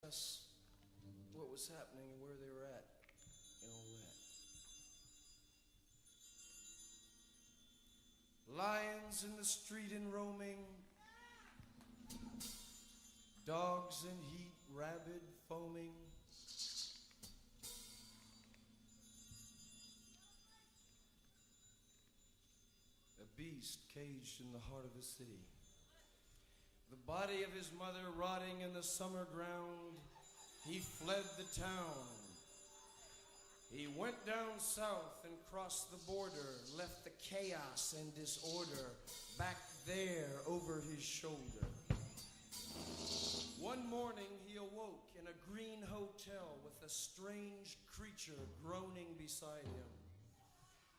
us what was happening and where they were at and all that. Lions in the street and roaming, dogs in heat, rabid, foaming. A beast caged in the heart of a city. The body of his mother rotting in the summer ground, he fled the town. He went down south and crossed the border, left the chaos and disorder back there over his shoulder. One morning he awoke in a green hotel with a strange creature groaning beside him.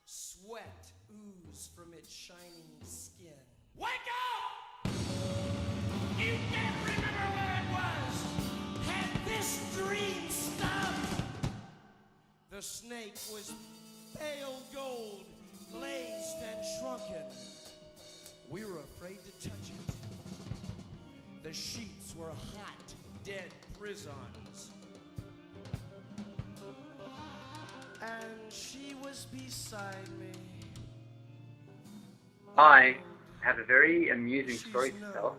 Sweat oozed from its shining skin. Wake up! You can't remember where it was. Had this dream stopped? The snake was pale gold, glazed and shrunken. We were afraid to touch it. The sheets were hot, dead prisons. And she was beside me. I have a very amusing story to tell.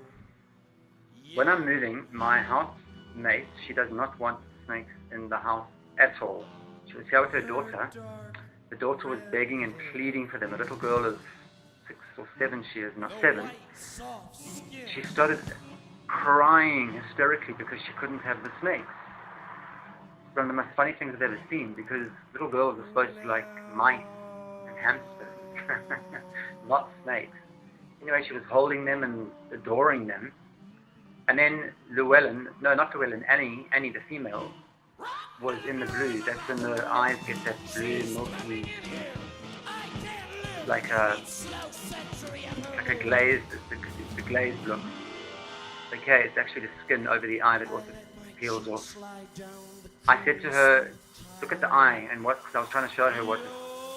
When I'm moving, my housemate, she does not want snakes in the house at all. She was here with her daughter. The daughter was begging and pleading for them. A little girl is 6 or 7, she is not 7. She started crying hysterically because she couldn't have the snakes. It's one of the most funny things I've ever seen, because little girls are supposed to like mice and hamsters, not snakes. Anyway, she was holding them and adoring them. And then Annie the female, was in the blue. That's when the eyes get that blue, milky, like a glazed, it's the glazed look. Okay, it's actually the skin over the eye that also peels off. I said to her, look at the eye, and what, because I was trying to show her what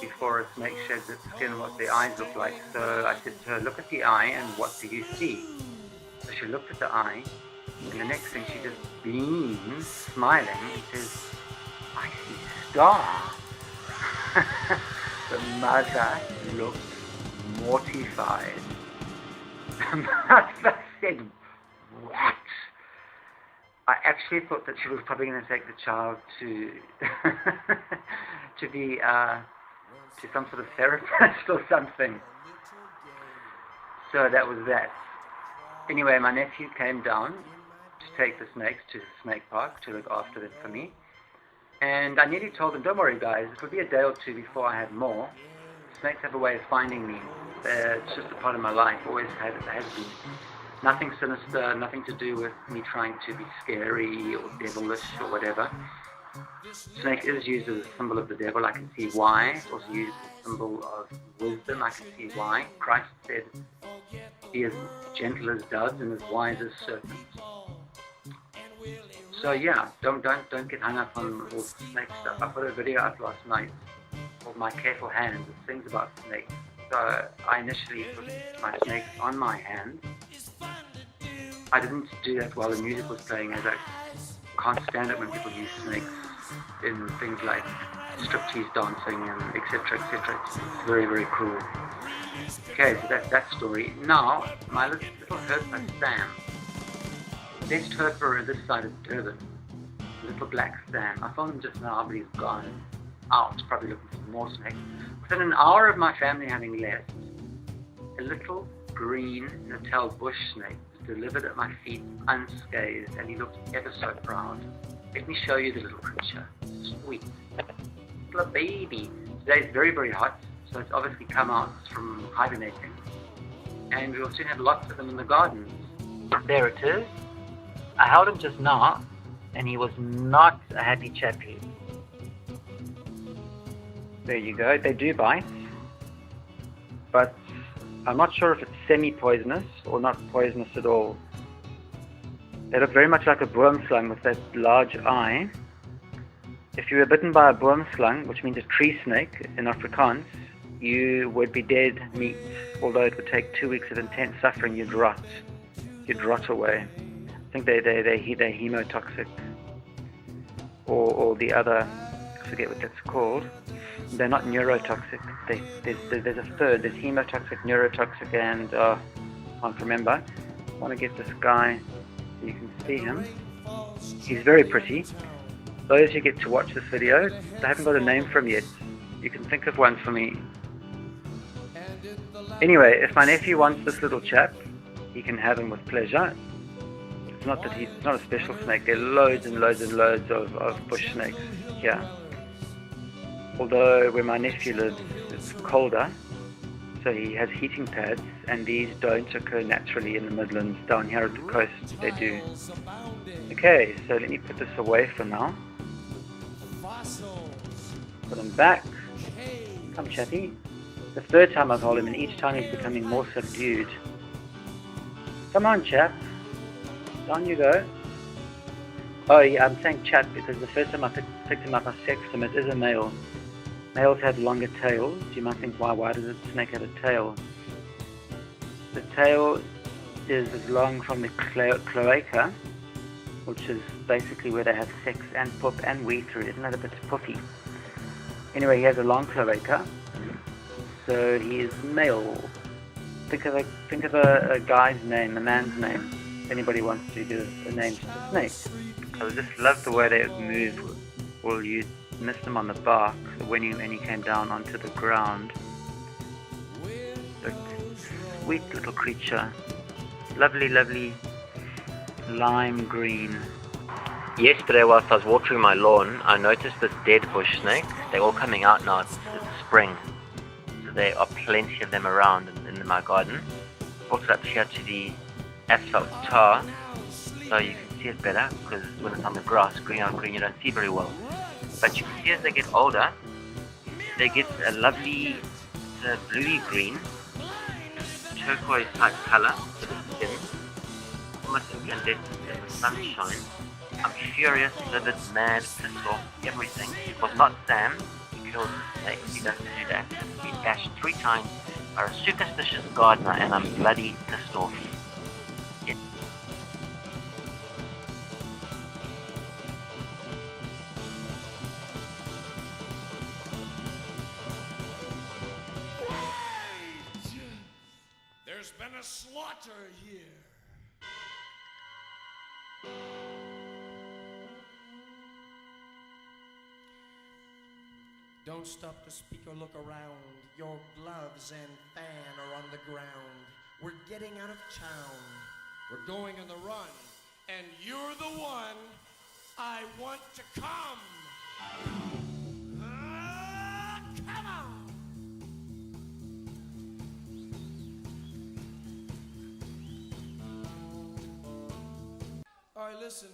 before a snake sheds its skin, what the eyes look like. So I said to her, look at the eye, and what do you see? So she looked at the eye, and the next thing she just beams, smiling, and says, I see stars. The mother looked mortified. The mother said, what? I actually thought that she was probably going to take the child to to some sort of therapist or something. So that was that. Anyway, my nephew came down to take the snakes to the snake park to look after them for me. And I nearly told them, don't worry guys, it will be a day or two before I have more. Snakes have a way of finding me. It's just a part of my life, always has been. Nothing sinister, nothing to do with me trying to be scary or devilish or whatever. Snake is used as a symbol of the devil, I can see why. It's also used as a symbol of wisdom, I can see why. Christ said, be as gentle as doves and as wise as serpents. So yeah, don't get hung up on all the snake stuff. I put a video up last night called My Careful Hands. It sings about snakes. So I initially put my snakes on my hand. I didn't do that while the music was playing, as I can't stand it when people use snakes in things like striptease dancing and etc. etc. It's very, very cruel. Okay, so that's that story. Now, my little herper Sam, best herper this side of Durban, little black Sam. I found him just now, but he's gone out, probably looking for more snakes. Within an hour of my family having left, a little green Natal bush snake was delivered at my feet unscathed, and he looked ever so proud. Let me show you the little creature. Sweet. Little baby. Today is very, very hot, so it's obviously come out from hibernating. And we will soon have lots of them in the gardens. There it is. I held him just now, and he was not a happy chappy. There you go. They do bite, but I'm not sure if it's semi-poisonous or not poisonous at all. They look very much like a boomslang with that large eye. If you were bitten by a boomslang, which means a tree snake in Afrikaans, you would be dead meat. Although it would take 2 weeks of intense suffering, you'd rot. You'd rot away. I think they're hemotoxic. or the other, I forget what that's called. They're not neurotoxic. There's a third. There's hemotoxic, neurotoxic, and I can't remember. I want to get this guy so you can see him. He's very pretty. Those who get to watch this video, I haven't got a name for him yet. You can think of one for me. Anyway, if my nephew wants this little chap, he can have him with pleasure. It's not that he's not a special snake. There are loads and loads and loads of bush snakes here. Although where my nephew lives, it's colder, so he has heating pads, and these don't occur naturally in the Midlands. Down here at the coast, they do. Okay, so let me put this away for now. Put him back. Come, chappy. The third time I've held him, and each time he's becoming more subdued. Come on, chap. Down you go. Oh yeah, I'm saying chap because the first time I picked him up, I sexed him. It is a male. Males have longer tails. You might think, why does a snake have a tail? The tail is as long from the cloaca, which is basically where they have sex and poop and wee through. Isn't that a bit puffy? Anyway, he has a long cloaca, so he is male. Think of a guy's name, a man's name. If anybody wants to do a name to the snake. I just love the way they move. Well, you missed him on the bark when he came down onto the ground. But sweet little creature. Lovely, lovely lime green. Yesterday whilst I was watering my lawn, I noticed this dead bush snake. They're all coming out now. It's spring. So there are plenty of them around in my garden. Brought it up here to the asphalt tar so you can see it better, because when it's on the grass, green on green, you don't see very well. But you can see as they get older, they get a lovely bluey green, turquoise type color to the skin, almost incandescent in the sunshine. I'm furious, livid, mad, pissed off, everything. It was not Sam who killed the snake. He doesn't do that. He's been bashed 3 times by a superstitious gardener, and I'm bloody pissed off. There's been a slaughter here. Don't stop to speak or look around. Your gloves and fan are on the ground. We're getting out of town. We're going on the run. And you're the one I want to come. Come on. All right, listen.